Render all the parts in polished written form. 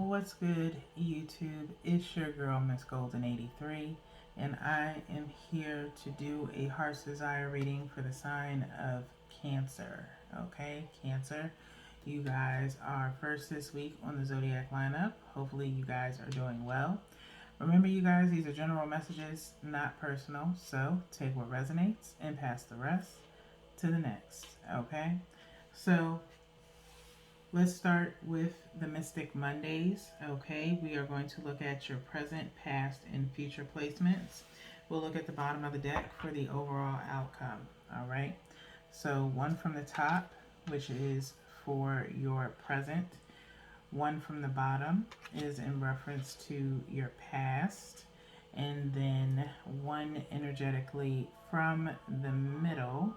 What's good, YouTube? It's your girl, Miss Golden 83, and I am here to do a heart's desire reading for the sign of Cancer. Okay, Cancer, you guys are first this week on the zodiac lineup. Hopefully, you guys are doing well. Remember, you guys, these are general messages, not personal, so take what resonates and pass the rest to the next. Okay, so let's start with the Mystic Mondays. Okay, we are going to look at your present, past, and future placements. We'll look at the bottom of the deck for the overall outcome. All right, so one from the top, which is for your present. One from the bottom is in reference to your past. And then one energetically from the middle.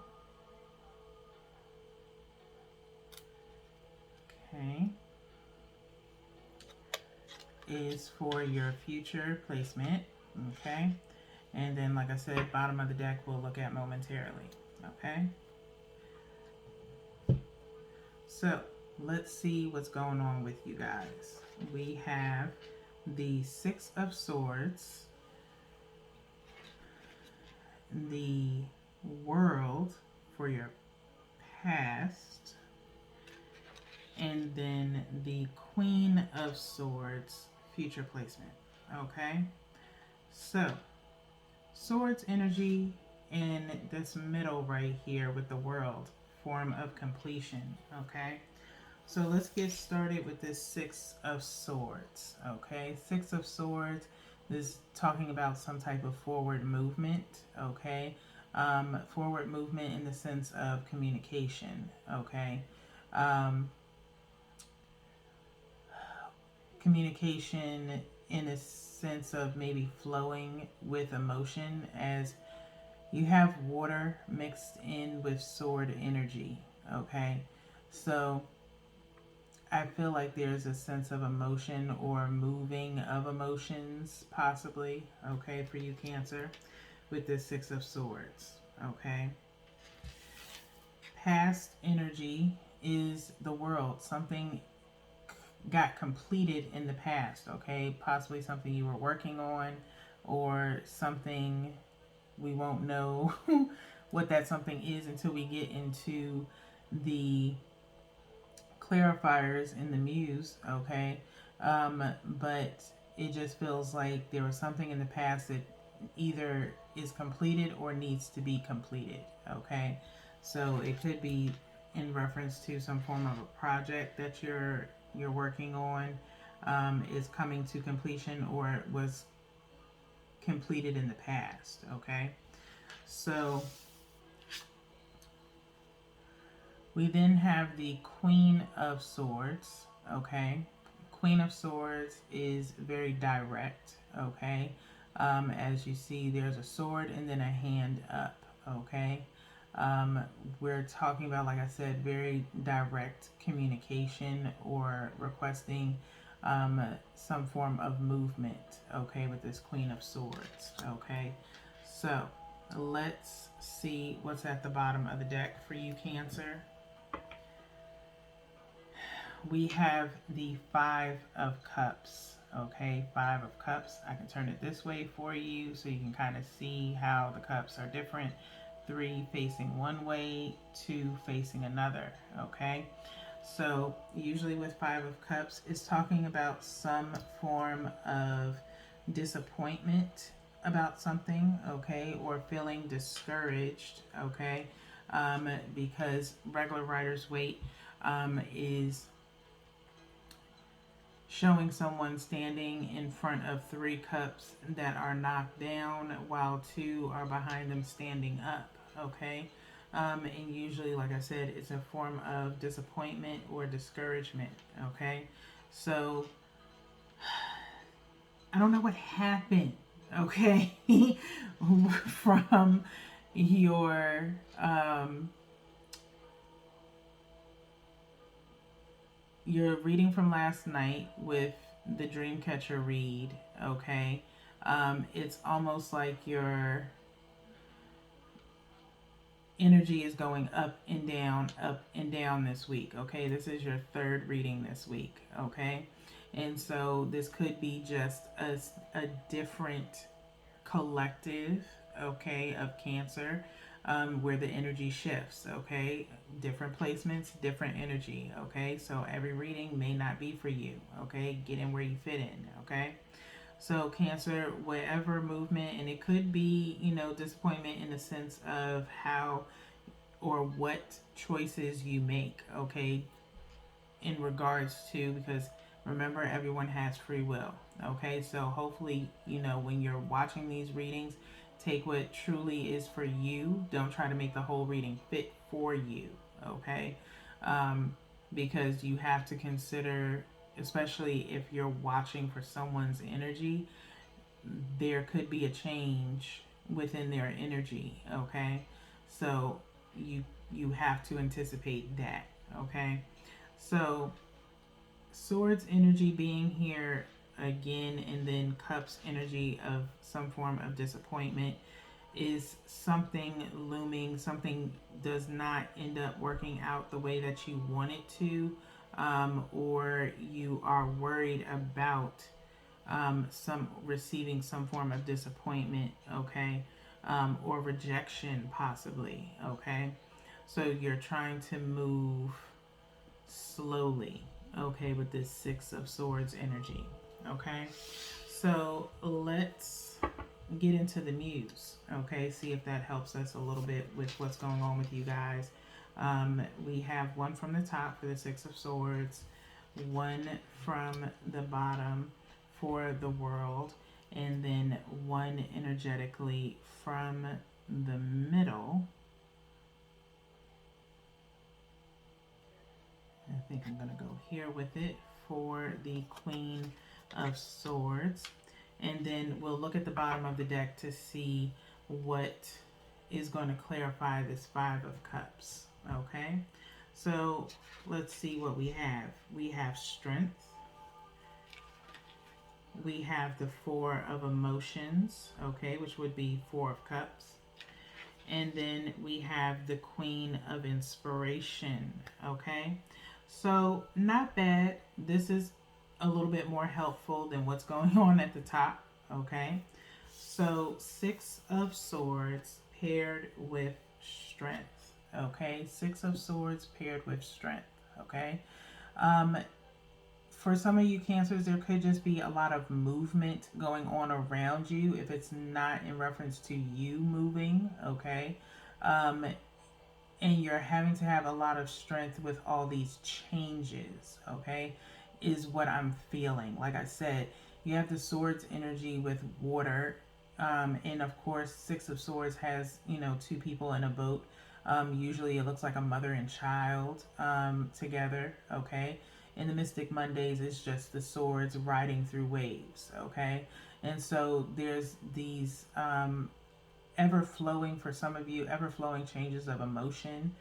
Okay, is for your future placement. Okay, and then like I said, bottom of the deck we'll look at momentarily. Okay, so let's see what's going on with you guys. We have the Six of Swords, the World for your past, and then the Queen of Swords future placement. Okay, so Swords energy in this middle right here with the World, form of completion. Okay, so let's get started with this Six of Swords. Okay, Six of Swords is talking about some type of forward movement. Okay, forward movement in the sense of communication. Okay, communication in a sense of maybe flowing with emotion, as you have water mixed in with sword energy. Okay, so I feel like there's a sense of emotion or moving of emotions, possibly, okay, for you, Cancer, with this Six of Swords. Okay, past energy is the World. Something got completed in the past. Okay, possibly something you were working on, or something we won't know what that something is until we get into the clarifiers in the muse. Okay, but it just feels like there was something in the past that either is completed or needs to be completed. Okay, so it could be in reference to some form of a project that you're working on, is coming to completion, or was completed in the past. Okay, so we then have the Queen of Swords. Okay, Queen of Swords is very direct. Okay, as you see, there's a sword and then a hand up. Okay, we're talking about, like I said, very direct communication or requesting some form of movement. Okay, with this Queen of Swords. Okay, so let's see what's at the bottom of the deck for you, Cancer. We have the Five of Cups. Okay, Five of Cups. I can turn it this way for you so you can kind of see how the cups are different. Three facing one way, two facing another. Okay, so usually with Five of Cups, it's talking about some form of disappointment about something. Okay, or feeling discouraged. Okay, because regular Rider's Waite is showing someone standing in front of three cups that are knocked down while two are behind them standing up. Okay, and usually, like I said, it's a form of disappointment or discouragement. Okay, so I don't know what happened. Okay, from your reading from last night with the Dreamcatcher read. Okay, it's almost like you're energy is going up and down this week. Okay, this is your third reading this week. Okay, and so this could be just a different collective, okay, of Cancer, where the energy shifts. Okay, different placements, different energy. Okay, so every reading may not be for you. Okay, get in where you fit in. Okay. So, Cancer, whatever movement, and it could be, disappointment in the sense of how or what choices you make, okay, in regards to, because remember, everyone has free will, okay? So, hopefully, when you're watching these readings, take what truly is for you. Don't try to make the whole reading fit for you, okay? Because you have to consider, especially if you're watching for someone's energy, there could be a change within their energy, okay? So you have to anticipate that, okay? So swords energy being here again, and then cups energy of some form of disappointment, is something looming. Something does not end up working out the way that you want it to, or you are worried about some receiving some form of disappointment, okay, or rejection possibly, okay. So you're trying to move slowly, okay, with this Six of Swords energy, okay. So let's get into the news, okay, see if that helps us a little bit with what's going on with you guys. We have one from the top for the Six of Swords, one from the bottom for the world, and then one energetically from the middle. I think I'm going to go here with it for the Queen of Swords. And then we'll look at the bottom of the deck to see what is going to clarify this Five of Cups. Okay, so let's see what we have. We have strength. We have the Four of Emotions, okay, which would be Four of Cups. And then we have the Queen of Inspiration, okay. So not bad. This is a little bit more helpful than what's going on at the top, okay. So Six of Swords paired with strength, okay. Six of Swords paired with strength, okay. For some of you Cancers, there could just be a lot of movement going on around you if it's not in reference to you moving, okay. And you're having to have a lot of strength with all these changes, okay, is what I'm feeling. Like I said, you have the Swords energy with water, and of course, Six of Swords has, two people in a boat. Usually it looks like a mother and child together, okay. In the Mystic Mondays, it's just the swords riding through waves, okay. And so there's these ever flowing, for some of you, ever flowing changes of emotion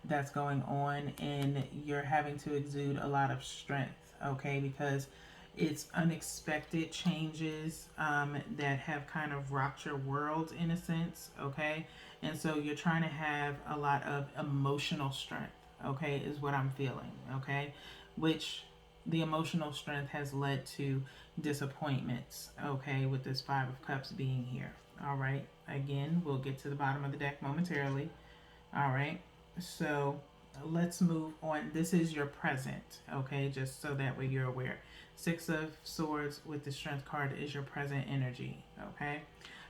that's going on, and you're having to exude a lot of strength, okay, because it's unexpected changes that have kind of rocked your world in a sense, okay. And so you're trying to have a lot of emotional strength, okay, is what I'm feeling, okay, which the emotional strength has led to disappointments, okay, with this Five of Cups being here. All right, again, we'll get to the bottom of the deck momentarily. All right, so let's move on. This is your present, okay, just so that way you're aware. Six of Swords with the Strength card is your present energy, okay.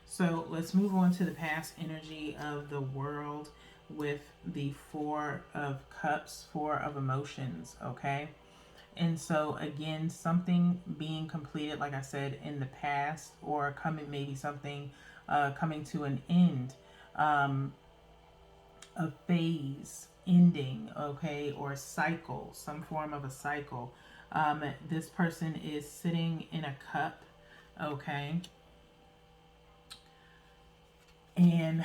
So let's move on to the past energy of the world with the Four of Cups, Four of Emotions, okay. And so again, something being completed, like I said, in the past, or coming, maybe something coming to an end, a phase ending, okay, or a cycle, some form of a cycle. This person is sitting in a cup, okay, and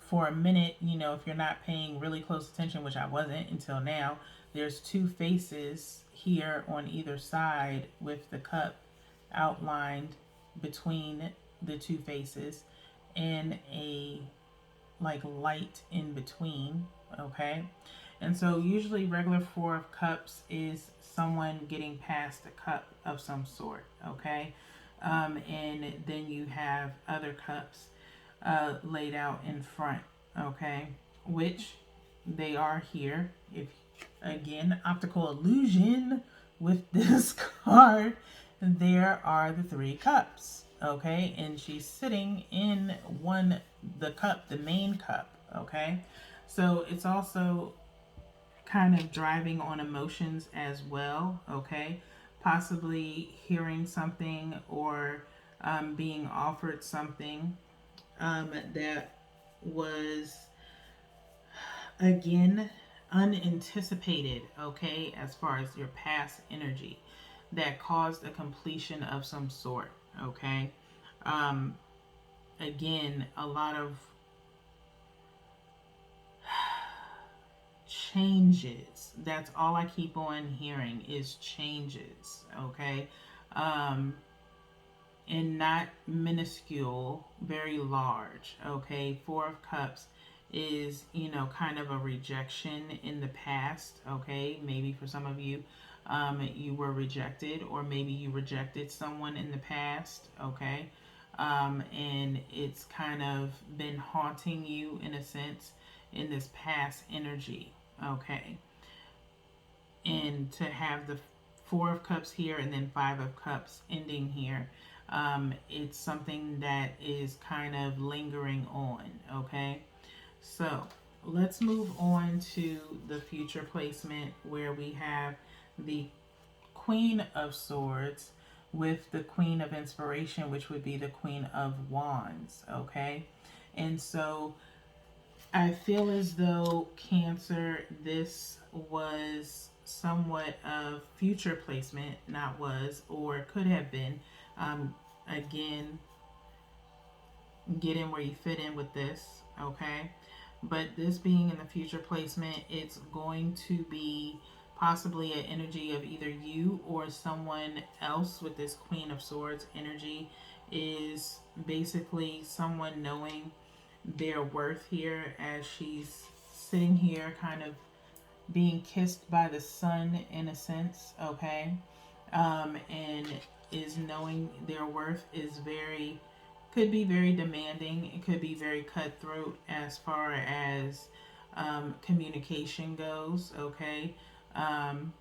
for a minute, if you're not paying really close attention, which I wasn't until now, there's two faces here on either side with the cup outlined between the two faces in a like light in between, okay? And so usually regular Four of Cups is someone getting past a cup of some sort, okay? And then you have other cups laid out in front, okay? Which they are here. If again, optical illusion with this card, there are the three cups, okay? And she's sitting in the cup, the main cup, okay? So it's also kind of driving on emotions as well, okay? Possibly hearing something or being offered something that was, again, unanticipated, okay, as far as your past energy that caused a completion of some sort, okay? Um, Again, a lot of changes. That's all I keep on hearing is changes, okay? Um, and not minuscule, very large, okay? Four of Cups is, kind of a rejection in the past, okay? Maybe for some of you, you were rejected, or maybe you rejected someone in the past, okay? And it's kind of been haunting you in a sense in this past energy, okay? And to have the Four of Cups here and then Five of Cups ending here, it's something that is kind of lingering on, okay? So let's move on to the future placement where we have the Queen of Swords with the Queen of Inspiration, which would be the Queen of Wands, okay? And so I feel as though Cancer, this was somewhat of future placement, not was, or could have been. Again, get in where you fit in with this, okay? But this being in the future placement, it's going to be possibly an energy of either you or someone else with this Queen of Swords energy, is basically someone knowing their worth here as she's sitting here kind of being kissed by the sun in a sense, okay? And is knowing their worth is very, could be very demanding. It could be very cutthroat as far as communication goes, okay? Um,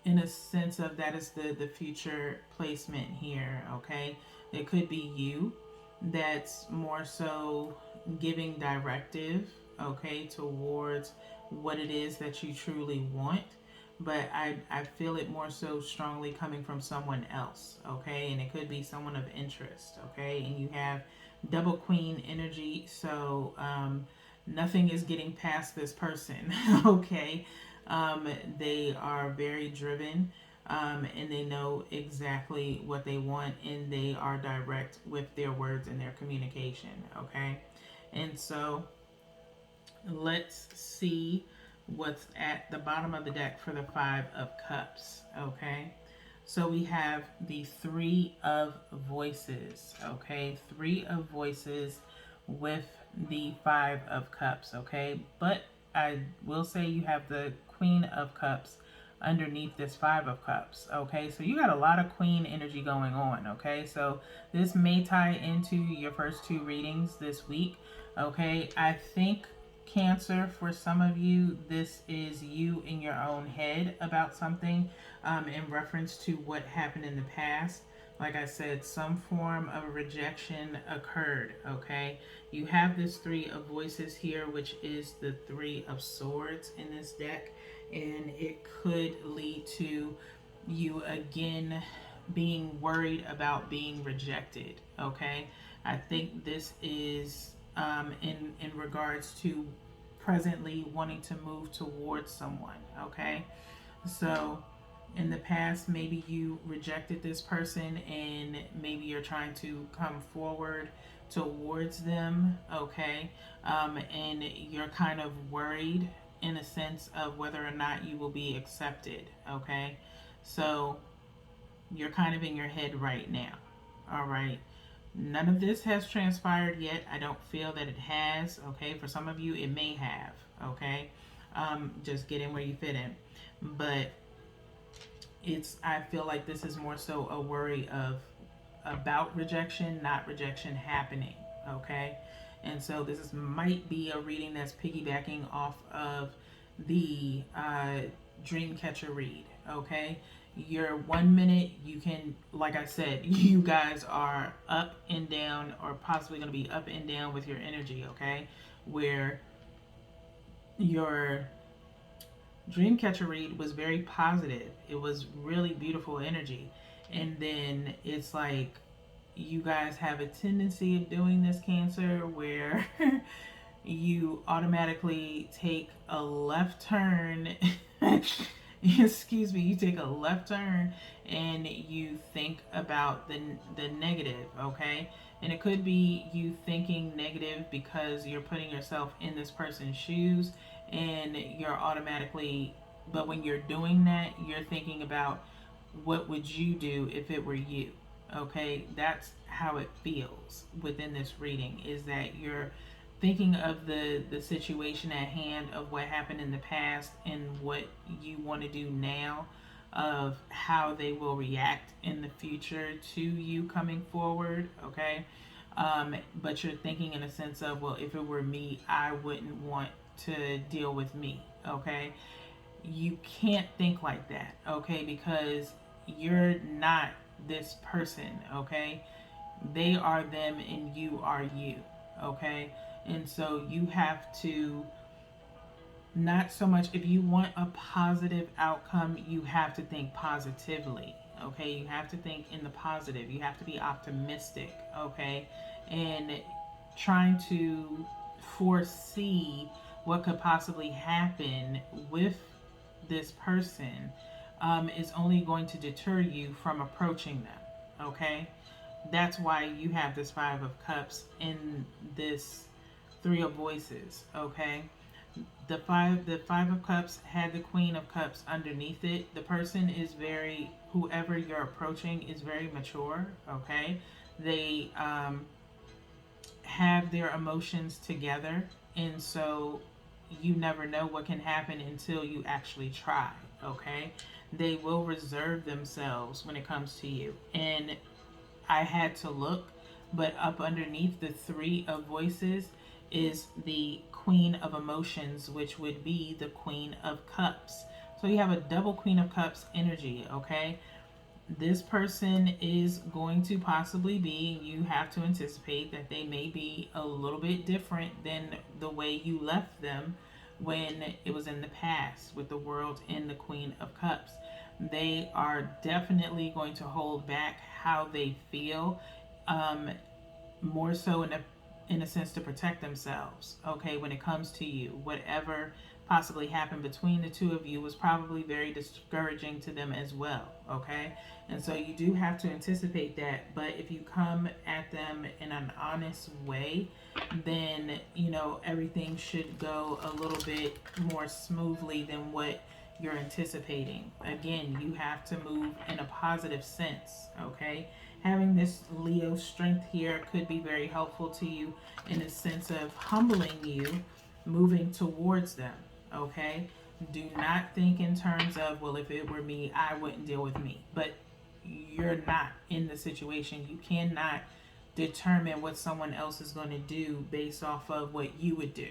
in a sense of that is the future placement here, okay? It could be you that's more so giving directive, okay, towards what it is that you truly want. But I feel it more so strongly coming from someone else, okay? And it could be someone of interest, okay? And you have double queen energy, so nothing is getting past this person, okay? They are very driven, and they know exactly what they want, and they are direct with their words and their communication, okay? And so let's see what's at the bottom of the deck for the Five of Cups, okay? So we have the Three of Voices, okay? Three of Voices with the Five of Cups, okay? But I will say you have the Queen of Cups underneath this Five of Cups, okay? So you got a lot of Queen energy going on, okay? So this may tie into your first two readings this week, okay? I think Cancer, for some of you, this is you in your own head about something in reference to what happened in the past. Like I said, some form of rejection occurred, okay? You have this Three of Voices here, which is the Three of Swords in this deck, and it could lead to you again being worried about being rejected, okay? I think this is in regards to presently wanting to move towards someone, okay? So in the past, maybe you rejected this person and maybe you're trying to come forward towards them, okay? And you're kind of worried in a sense of whether or not you will be accepted, okay? So you're kind of in your head right now, all right? None of this has transpired yet. I don't feel that it has. Okay, for some of you, it may have. Okay, just get in where you fit in. But I feel like this is more so a worry of about rejection, not rejection happening. Okay, and so might be a reading that's piggybacking off of the dream catcher read. Okay, your 1 minute, you can, like I said, you guys are up and down, or possibly going to be up and down with your energy. Okay, where your dream catcher read was very positive, it was really beautiful energy, and then it's like you guys have a tendency of doing this, Cancer, where you automatically take a left turn. Excuse me, you take a left turn and you think about the negative. Okay, and it could be you thinking negative because you're putting yourself in this person's shoes, and you're automatically, but when you're doing that, you're thinking about what would you do if it were you. Okay, that's how it feels within this reading, is that you're thinking of the situation at hand, of what happened in the past and what you want to do now, of how they will react in the future to you coming forward. Okay, but you're thinking in a sense of, well, if it were me, I wouldn't want to deal with me. Okay, you can't think like that. Okay, because you're not this person. Okay, they are them and you are you. Okay, and so you have to, not so much, if you want a positive outcome, you have to think positively. Okay, you have to think in the positive, you have to be optimistic. Okay, and trying to foresee what could possibly happen with this person is only going to deter you from approaching them. Okay, that's why you have this Five of Cups in this Three of Voices. Okay, the five of Cups had the Queen of Cups underneath it. The person is very, whoever you're approaching is very mature. Okay, they have their emotions together, and so you never know what can happen until you actually try. Okay, they will reserve themselves when it comes to you, and I had to look, but up underneath the Three of Voices is the Queen of Emotions, which would be the Queen of Cups. So you have a double Queen of Cups energy. Okay, this person is going to possibly be, you have to anticipate that they may be a little bit different than the way you left them when it was in the past, with the World and the Queen of Cups. They are definitely going to hold back how they feel, more so in a sense to protect themselves. Okay, when it comes to you, whatever possibly happened between the two of you was probably very discouraging to them as well. Okay, and so you do have to anticipate that, but if you come at them in an honest way, then everything should go a little bit more smoothly than what you're anticipating. Again, you have to move in a positive sense. Okay, having this Leo strength here could be very helpful to you in a sense of humbling you, moving towards them. Okay, do not think in terms of, well, if it were me, I wouldn't deal with me. But you're not in the situation. You cannot determine what someone else is going to do based off of what you would do.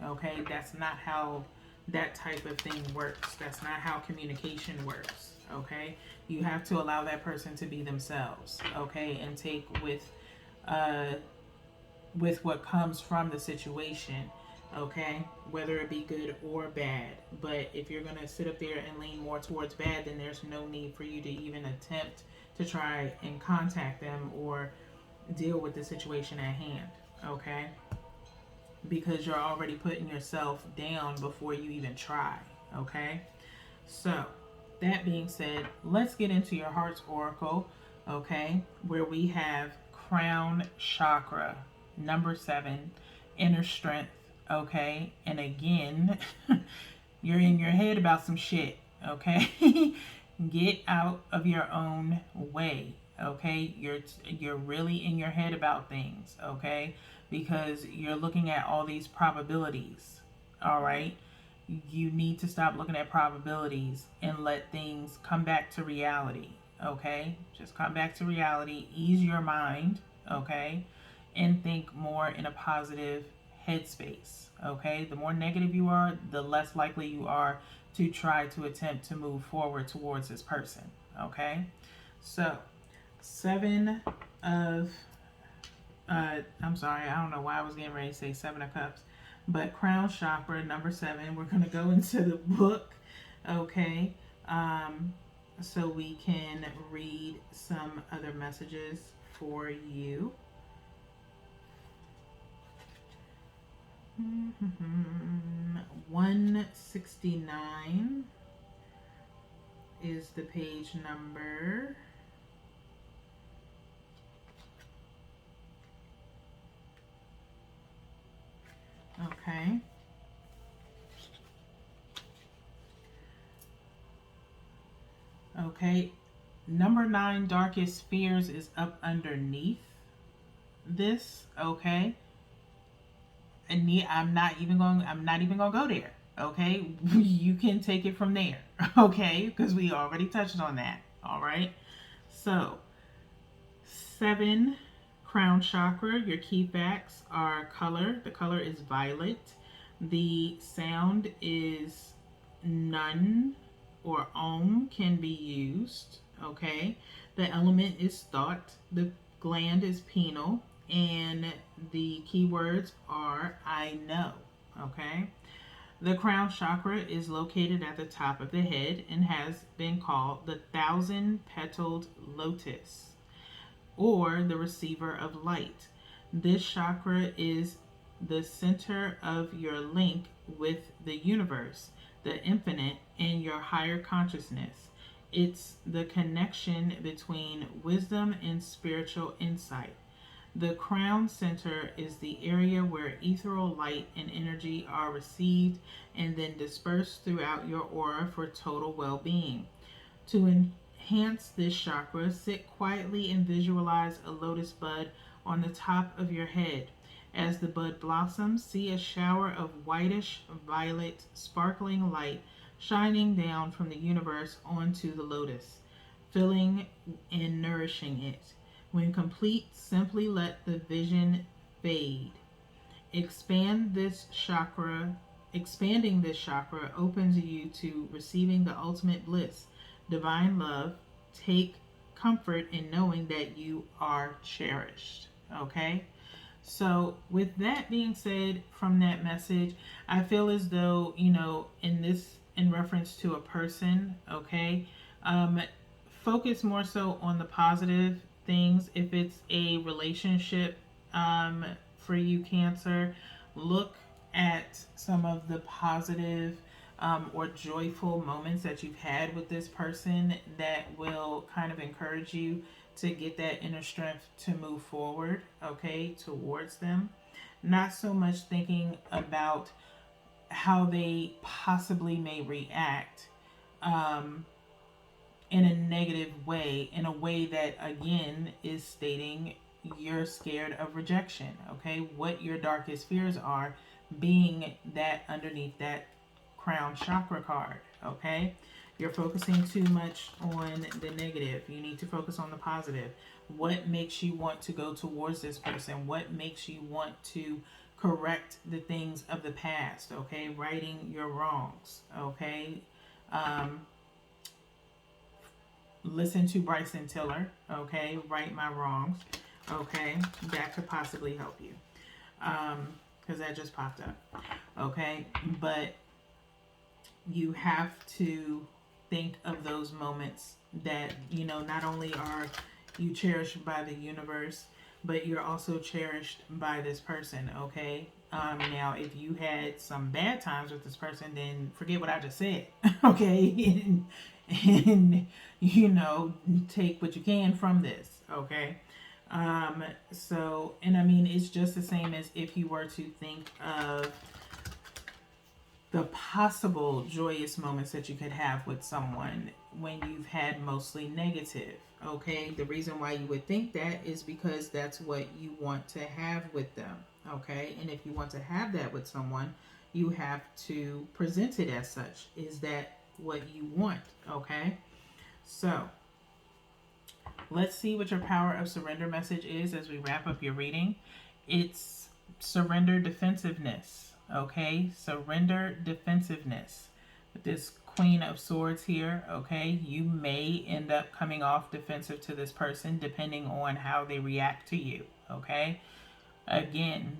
Okay, that's not how that type of thing works. That's not how communication works. Okay, you have to allow that person to be themselves. Okay, and take with what comes from the situation. Okay, whether it be good or bad. But if you're gonna sit up there and lean more towards bad, then there's no need for you to even attempt to try and contact them or deal with the situation at hand. Okay, because you're already putting yourself down before you even try. Okay, so that being said, let's get into your heart's oracle. Okay, where we have crown chakra, number 7, inner strength. Okay, and again, you're in your head about some shit. Okay, get out of your own way. Okay, you're really in your head about things, okay? Because you're looking at all these probabilities. All right? You need to stop looking at probabilities and let things come back to reality, okay? Just come back to reality, ease your mind, okay? And think more in a positive headspace, okay? The more negative you are, the less likely you are to try to attempt to move forward towards this person, okay? So, seven of I'm sorry, I don't know why I was getting ready to say Seven of Cups, but Crown Chakra, number 7. We're going to go into the book, okay, so we can read some other messages for you. 169 is the page number. Okay. Okay. Number 9, Darkest Fears, is up underneath this. Okay. And I'm not even gonna go there. Okay. You can take it from there. Okay. Because we already touched on that. All right. So 7, Crown Chakra. Your key facts are color. The color is violet. The sound is none or om can be used. Okay. The element is thought. The gland is pineal. And the keywords are I know. Okay. The crown chakra is located at the top of the head and has been called the 1,000-petaled lotus, or the receiver of light. This chakra is the center of your link with the universe, the infinite, and your higher consciousness. It's the connection between wisdom and spiritual insight. The crown center is the area where ethereal light and energy are received and then dispersed throughout your aura for total well-being. To enhance this chakra, sit quietly and visualize a lotus bud on the top of your head. As the bud blossoms, see a shower of whitish violet sparkling light shining down from the universe onto the lotus, filling and nourishing it. When complete, simply let the vision fade. Expanding this chakra opens you to receiving the ultimate bliss, divine love. Take comfort in knowing that you are cherished. Okay? So, with that being said, from that message, I feel as though, in reference to a person, okay, focus more so on the positive things. If it's a relationship, for you, Cancer, look at some of the positive or joyful moments that you've had with this person that will kind of encourage you to get that inner strength to move forward, okay, towards them. Not so much thinking about how they possibly may react in a negative way, in a way that, again, is stating you're scared of rejection, okay? What your darkest fears are, being that underneath that crown chakra card, okay? You're focusing too much on the negative. You need to focus on the positive. What makes you want to go towards this person? What makes you want to correct the things of the past, okay? Righting your wrongs, okay? Listen to Bryson Tiller, okay? Right my wrongs, okay? That could possibly help you, because that just popped up, okay? But you have to think of those moments that, not only are you cherished by the universe, but you're also cherished by this person, okay? Now, if you had some bad times with this person, then forget what I just said, okay? and take what you can from this, okay? So, and I mean, it's just the same as if you were to think of the possible joyous moments that you could have with someone. when you've had mostly negative. Okay, the reason why you would think that is because that's what you want to have with them. Okay, and if you want to have that with someone, you have to present it as such. Is that what you want? Okay, so let's see what your power of surrender message is as we wrap up your reading. It's surrender defensiveness. Okay, surrender defensiveness. With this Queen of Swords here, okay, you may end up coming off defensive to this person depending on how they react to you. Okay, again,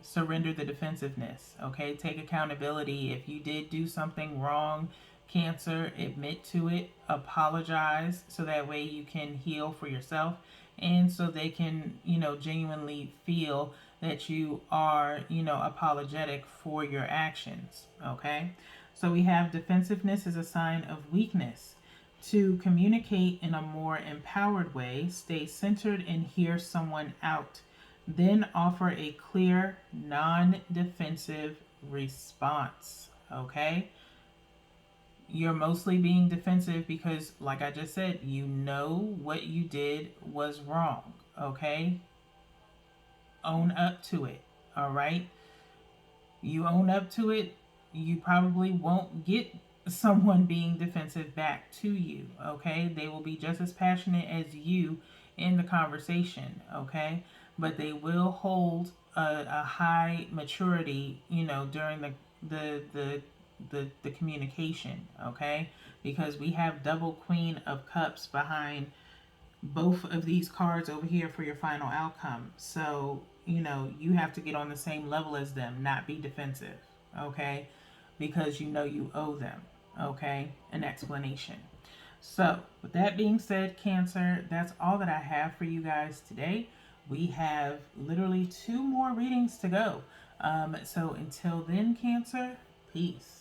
surrender the defensiveness. Okay, take accountability. If you did do something wrong, Cancer, admit to it, apologize, so that way you can heal for yourself and so they can, genuinely feel that you are, apologetic for your actions. Okay, so we have defensiveness as a sign of weakness. To communicate in a more empowered way, stay centered and hear someone out. Then offer a clear, non defensive response. Okay? You're mostly being defensive because, like I just said, you know what you did was wrong. Okay? Own up to it. All right? You own up to it, you probably won't get someone being defensive back to you. Okay? They will be just as passionate as you in the conversation. Okay? But they will hold a high maturity, during the communication. Okay, because we have double Queen of Cups behind both of these cards over here for your final outcome. So you have to get on the same level as them, not be defensive. Okay, because you owe them. Okay, an explanation. So, with that being said, Cancer, that's all that I have for you guys today. We have literally 2 more readings to go. So, until then, Cancer, peace.